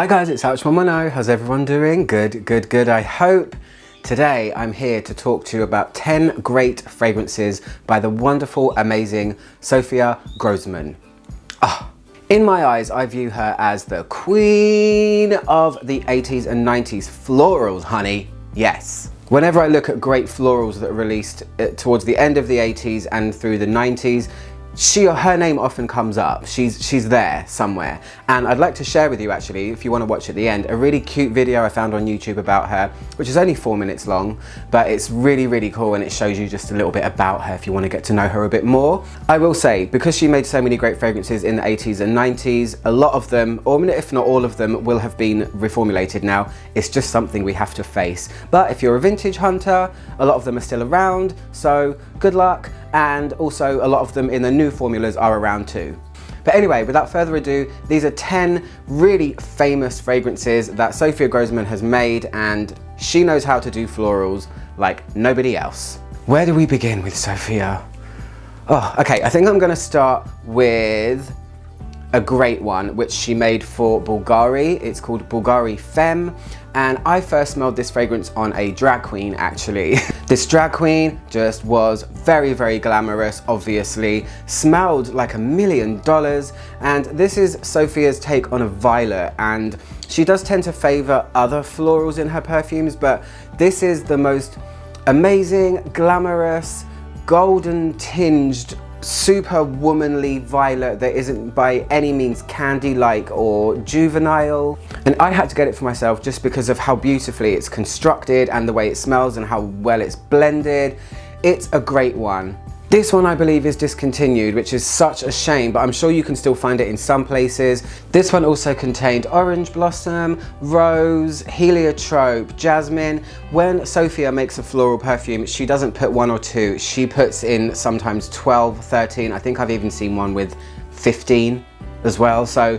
Hi guys, it's ALCHEMY. How's everyone doing? Good. I hope. Today I'm here to talk to you about 10 great fragrances by the wonderful, amazing SOPHIA GROJSMAN. In my eyes, I view her as the queen of the 80s and 90s florals, honey. Yes. Whenever I look at great florals that are released towards the end of the 80s and through the 90s, her name often comes up. She's there somewhere. And I'd like to share with you, actually, if you want to watch at the end, a really cute video I found on YouTube about her, which is only 4 minutes long, but it's really cool, and it shows you just a little bit about her if you want to get to know her a bit more. I will say, because she made so many great fragrances in the 80s and 90s, a lot of them, or if not all of them, will have been reformulated now. It's just something we have to face. But if you're a vintage hunter, a lot of them are still around, so good luck. And also a lot of them in the new formulas are around too. But anyway, without further ado, these are 10 really famous fragrances that SOPHIA GROJSMAN has made, and she knows how to do florals like nobody else. Where do we begin with SOPHIA? Oh, okay, I think I'm gonna start with a great one, which she made for Bulgari. It's called Bulgari Femme. And I first smelled this fragrance on a drag queen, actually. This drag queen just was very glamorous, obviously. Smelled like $1 million. And this is Sophia's take on a violet. And she does tend to favor other florals in her perfumes, but this is the most amazing, glamorous, golden tinged, super womanly violet that isn't by any means candy-like or juvenile. And I had to get it for myself just because of how beautifully it's constructed and the way it smells and how well it's blended. It's a great one. This one I believe is discontinued, which is such a shame, but I'm sure you can still find it in some places. This one also contained orange blossom, rose, heliotrope, jasmine. When Sophia makes a floral perfume, she doesn't put 1 or 2. She puts in sometimes 12, 13. I think I've even seen one with 15 as well. So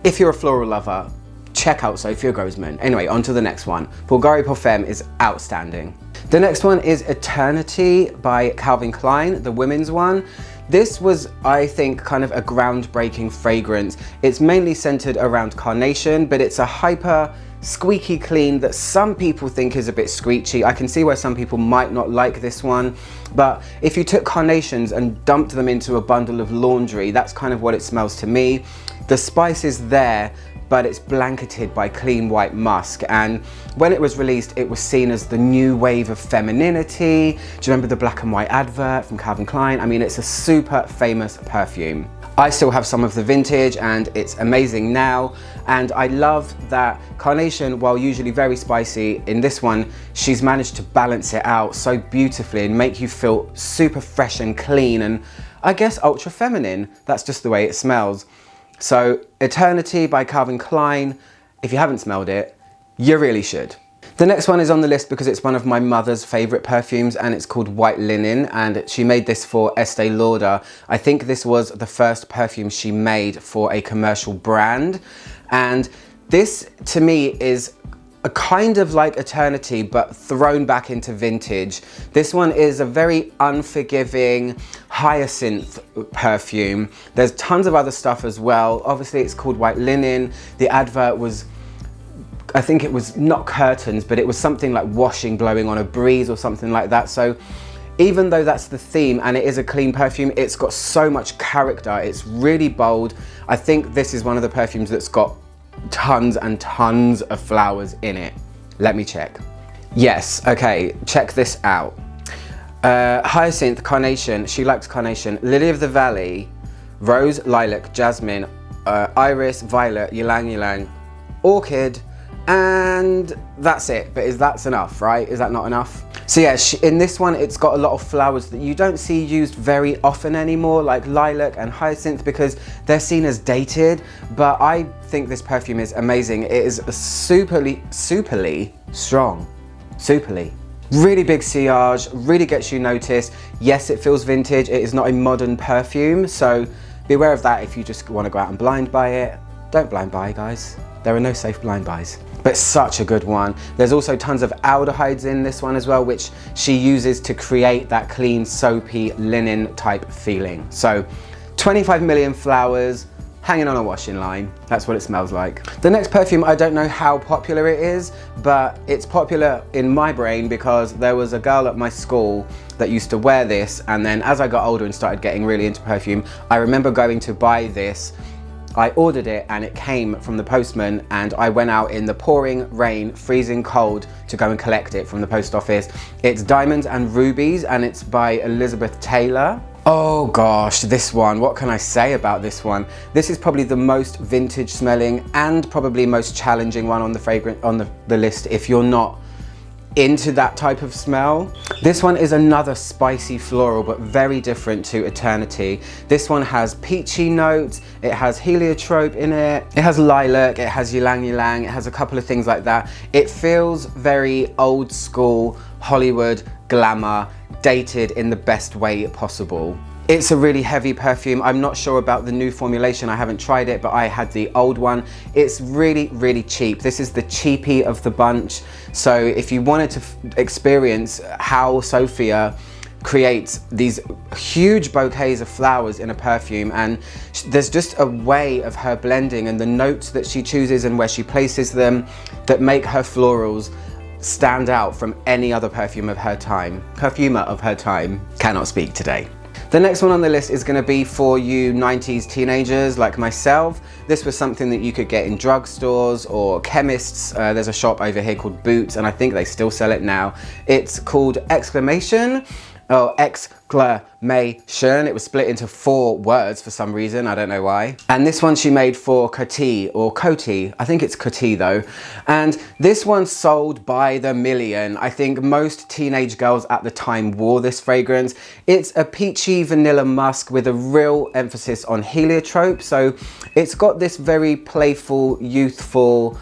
if you're a floral lover, check out SOPHIA GROJSMAN. Anyway, on to the next one. Bulgari Femme is outstanding. The next one is Eternity by Calvin Klein, the women's one. This was, I think, kind of a groundbreaking fragrance. It's mainly centered around carnation, but it's a hyper squeaky clean that some people think is a bit screechy. I can see why some people might not like this one, but if you took carnations and dumped them into a bundle of laundry, that's kind of what it smells to me. The spice is there, but it's blanketed by clean white musk. And when it was released, it was seen as the new wave of femininity. Do you remember the black and white advert from Calvin Klein? I mean, it's a super famous perfume. I still have some of the vintage and it's amazing now. And I love that carnation, while usually very spicy, in this one, she's managed to balance it out so beautifully and make you feel super fresh and clean and I guess ultra feminine. That's just the way it smells. So Eternity by Calvin Klein, if you haven't smelled it, you really should. The next one is on the list because it's one of my mother's favorite perfumes, and it's called White Linen, and she made this for Estee Lauder. I think this was the first perfume she made for a commercial brand. And this to me is a kind of like Eternity, but thrown back into vintage. This one is a very unforgiving hyacinth perfume. There's tons of other stuff as well. Obviously it's called White Linen. The advert was, I think it was not curtains, but it was something like washing blowing on a breeze or something like that. So even though that's the theme and it is a clean perfume, it's got so much character. It's really bold. I think this is one of the perfumes that's got tons and tons of flowers in it. Let me check. Yes, okay, check this out. Hyacinth, carnation, she likes carnation, lily of the valley, rose, lilac, jasmine, iris, violet, ylang ylang, orchid, and that's it. But that's enough, right? Is that not enough? So yeah, in this one, it's got a lot of flowers that you don't see used very often anymore, like lilac and hyacinth, because they're seen as dated. But I think this perfume is amazing. It is superly strong. Superly. Really big sillage, really gets you noticed. Yes, it feels vintage. It is not a modern perfume, so be aware of that if you just want to go out and blind buy it. Don't blind buy, guys. There are no safe blind buys. But such a good one. There's also tons of aldehydes in this one as well, which she uses to create that clean, soapy, linen type feeling. So 25 million flowers, hanging on a washing line. That's what it smells like. The next perfume, I don't know how popular it is, but it's popular in my brain because there was a girl at my school that used to wear this, and then as I got older and started getting really into perfume, I remember going to buy this. I ordered it and it came from the postman, and I went out in the pouring rain, freezing cold to go and collect it from the post office. It's Diamonds and Rubies and it's by Elizabeth Taylor. Oh gosh, this one, what can I say about this one? This is probably the most vintage smelling and probably most challenging one on the list if you're not into that type of smell. This one is another spicy floral, but very different to Eternity. This one has peachy notes, it has heliotrope in it, it has lilac, it has ylang ylang, it has a couple of things like that. It feels very old school Hollywood glamour, dated in the best way possible. It's a really heavy perfume. I'm not sure about the new formulation. I haven't tried it, but I had the old one. It's really, really cheap. This is the cheapie of the bunch. So if you wanted to experience how Sophia creates these huge bouquets of flowers in a perfume, and there's just a way of her blending and the notes that she chooses and where she places them that make her florals stand out from any other perfumer of her time. Cannot speak today. The next one on the list is going to be for you 90s teenagers like myself. This was something that you could get in drugstores or chemists. There's a shop over here called Boots, and I think they still sell it now. It's called Exclamation. Oh, Exclamation. It was split into 4 words for some reason, I don't know why. And this one she made for Coty or Coty. I think it's Coty though. And this one sold by the million. I think most teenage girls at the time wore this fragrance. It's a peachy vanilla musk with a real emphasis on heliotrope. So it's got this very playful, youthful,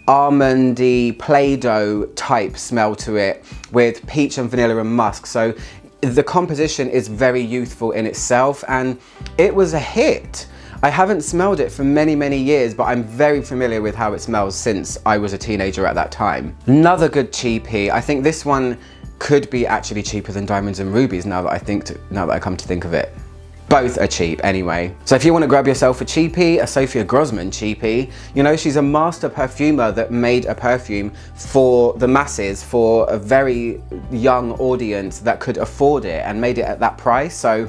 almondy, Play-Doh type smell to it with peach and vanilla and musk. So the composition is very youthful in itself, and it was a hit. I haven't smelled it for many, many years, but I'm very familiar with how it smells since I was a teenager at that time. Another good cheapie. I think this one could be actually cheaper than Diamonds and Rubies now that I come to think of it. Both are cheap anyway. So if you want to grab yourself a cheapie, a Sophia Grosman cheapie, you know, she's a master perfumer that made a perfume for the masses, for a very young audience that could afford it and made it at that price. So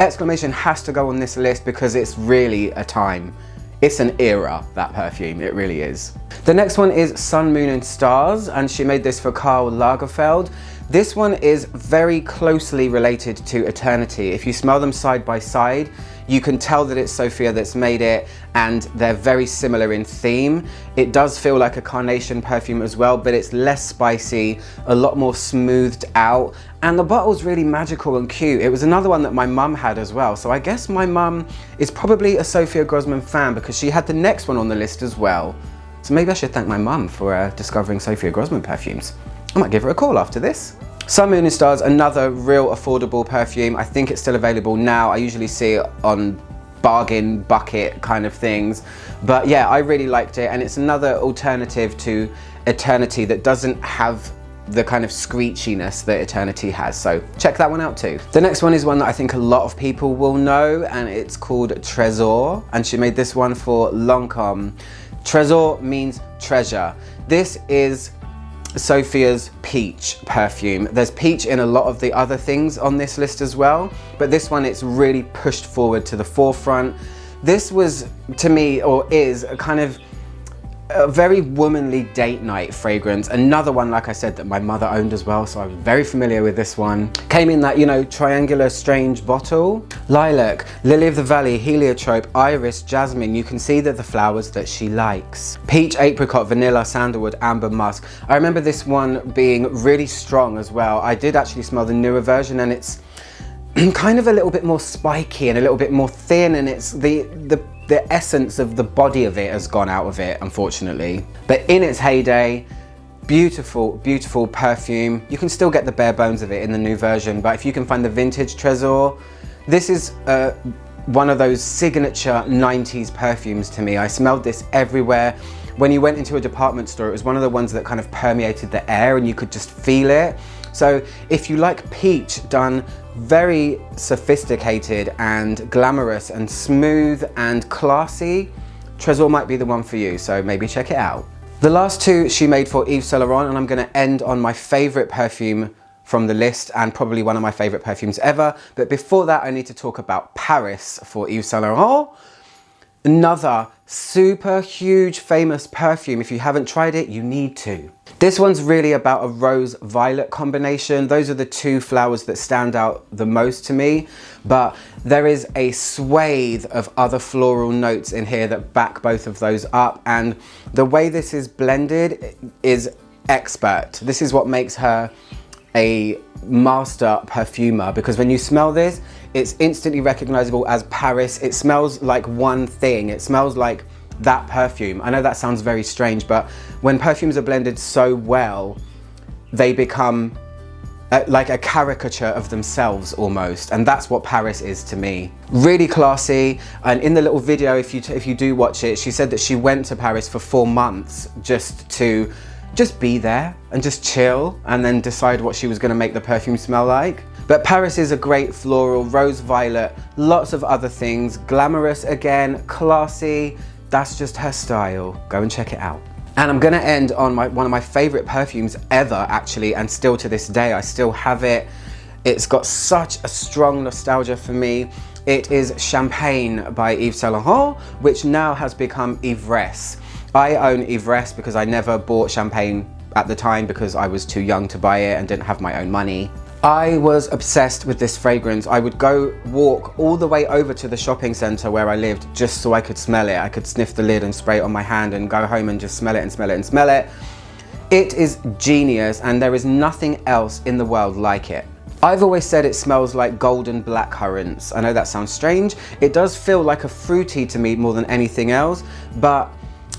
Exclamation has to go on this list because it's really a time. It's an era, that perfume, it really is. The next one is Sun, Moon and Stars, and she made this for Karl Lagerfeld. This one is very closely related to Eternity. If you smell them side by side, you can tell that it's Sophia that's made it, and they're very similar in theme. It does feel like a carnation perfume as well, but it's less spicy, a lot more smoothed out, and the bottle's really magical and cute. It was another one that my mum had as well, so I guess my mum is probably a Sophia Grosman fan because she had the next one on the list as well. So maybe I should thank my mum for discovering Sophia Grosman perfumes. I might give her a call after this. Sun, Moon and Stars, another real affordable perfume. I think it's still available now. I usually see it on bargain bucket kind of things. But yeah, I really liked it, and it's another alternative to Eternity that doesn't have the kind of screechiness that Eternity has. So check that one out too. The next one is one that I think a lot of people will know, and it's called Tresor, and she made this one for Lancôme. Tresor means treasure. This is Sophia's peach perfume. There's peach in a lot of the other things on this list as well, but this one it's really pushed forward to the forefront. This was, to me, or is, a kind of a very womanly date night fragrance. Another one, like I said, that my mother owned as well, so I was very familiar with this one. Came in that, you know, triangular strange bottle. Lilac, Lily of the Valley, heliotrope, iris, jasmine. You can see that the flowers that she likes. Peach, apricot, vanilla, sandalwood, amber, musk. I remember this one being really strong as well. I did actually smell the newer version, and it's kind of a little bit more spiky and a little bit more thin, and it's the essence of the body of it has gone out of it, unfortunately. But in its heyday, beautiful, beautiful perfume. You can still get the bare bones of it in the new version, but if you can find the vintage Tresor, this is one of those signature 90s perfumes to me. I smelled this everywhere. When you went into a department store, it was one of the ones that kind of permeated the air and you could just feel it. So if you like peach done very sophisticated and glamorous and smooth and classy, Tresor might be the one for you, so maybe check it out. The last two she made for Yves Saint Laurent, and I'm going to end on my favourite perfume from the list and probably one of my favourite perfumes ever. But before that, I need to talk about Paris for Yves Saint Laurent. Another super huge famous perfume. If you haven't tried it, you need to. This one's really about a rose-violet combination. Those are the two flowers that stand out the most to me, but there is a swathe of other floral notes in here that back both of those up, and the way this is blended is expert. This is what makes her a master perfumer, because when you smell this, it's instantly recognizable as Paris. It smells like one thing. It smells like that perfume. I know that sounds very strange, but when perfumes are blended so well, they become like a caricature of themselves almost, and that's what Paris is to me. Really classy. And in the little video, if you do watch it, she said that she went to Paris for 4 months just to be there and just chill and then decide what she was going to make the perfume smell like. But Paris is a great floral, rose violet, lots of other things, glamorous again, classy. That's just her style. Go and check it out. And I'm gonna end on one of my favorite perfumes ever, actually, and still to this day, I still have it. It's got such a strong nostalgia for me. It is Champagne by Yves Saint Laurent, which now has become Ivresse. I own Ivresse because I never bought Champagne at the time because I was too young to buy it and didn't have my own money. I was obsessed with this fragrance. I would go walk all the way over to the shopping centre where I lived just so I could smell it. I could sniff the lid and spray it on my hand and go home and just smell it and smell it and smell it. It is genius, and there is nothing else in the world like it. I've always said it smells like golden black currants. I know that sounds strange. It does feel like a fruity to me more than anything else, but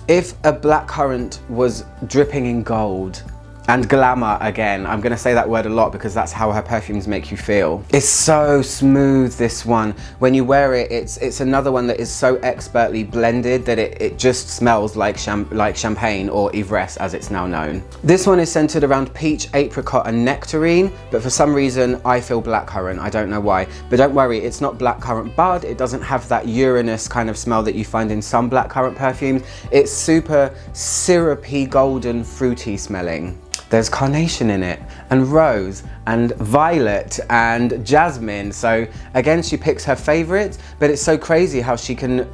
if a black currant was dripping in gold and glamour, again, I'm gonna say that word a lot because that's how her perfumes make you feel. It's so smooth, this one. When you wear it, it's another one that is so expertly blended that it just smells like champagne, or Ivresse as it's now known. This one is centered around peach, apricot and nectarine, but for some reason I feel blackcurrant. I don't know why, but don't worry, it's not blackcurrant bud. It doesn't have that Uranus kind of smell that you find in some blackcurrant perfumes. It's super syrupy, golden, fruity smelling. There's carnation in it, and rose, and violet, and jasmine. So again, she picks her favorites, but it's so crazy how she can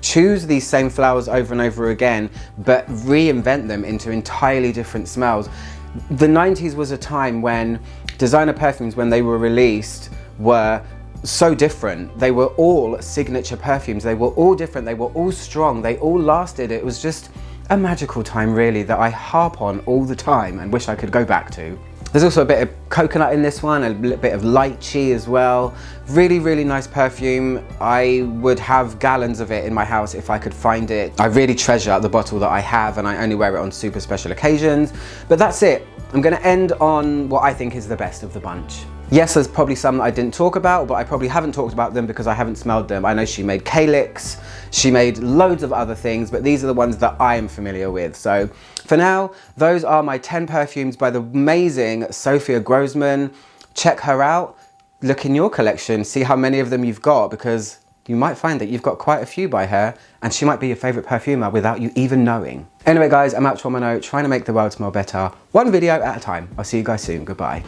choose these same flowers over and over again, but reinvent them into entirely different smells. The 90s was a time when designer perfumes, when they were released, were so different. They were all signature perfumes. They were all different. They were all strong. They all lasted. It was just a magical time, really, that I harp on all the time and wish I could go back to. There's also a bit of coconut in this one, a little bit of lychee as well. Really, really nice perfume. I would have gallons of it in my house if I could find it. I really treasure the bottle that I have, and I only wear it on super special occasions. But that's it. I'm gonna end on what I think is the best of the bunch. Yes, there's probably some that I didn't talk about, but I probably haven't talked about them because I haven't smelled them. I know she made Calyx, she made loads of other things, but these are the ones that I am familiar with. So for now, those are my 10 perfumes by the amazing SOPHIA GROJSMAN. Check her out, look in your collection, see how many of them you've got, because you might find that you've got quite a few by her, and she might be your favorite perfumer without you even knowing. Anyway guys, I'm Alchemy, trying to make the world smell better, one video at a time. I'll see you guys soon, goodbye.